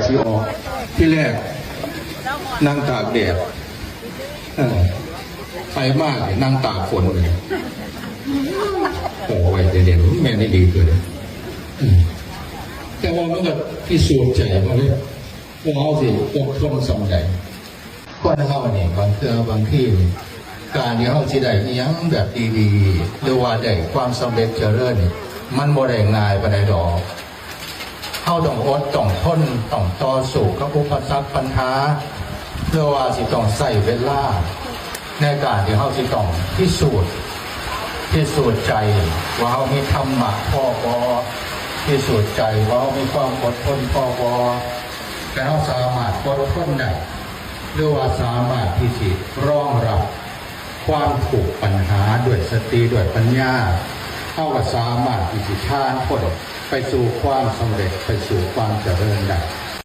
สิออกที่แรกนั่งตากแดดไปมากเลยนั่งตากฝนเลยโอ้ยเด่นแม่นี่ดีเลยแต่ว่ามันก็พิสูจน์ใจมาเลยว่าเอาสิอดทนสำใจก็นะเขาเนี่ยบางเทื่อบางที่การที่เขาสิได้ยังแบบดีๆหรือว่าได้ความสำเร็จเจริญมันบ่ได้ง่ายปานใดดอกเขาต้องอดต้องทนต้องต่อสู้กับอุปสรรคปัญหาเพื่อว่าสิต้องใส่เวลาในการที่เขาสิต้องพิสูจน์ใจว่าเขามีธรรมะพ่อบ่พิสูจน์ใจว่าเขามีความอดทนพ่อบ่แต่เขาสามารถอดทนได้หรือว่าสามารถที่จะรองรับความถูกปัญหาด้วยสติด้วยปัญญาเขาก็สามารถที่จะผ่านพ้นไปสู่ความสำเร็จไปสู่ความเจริญได้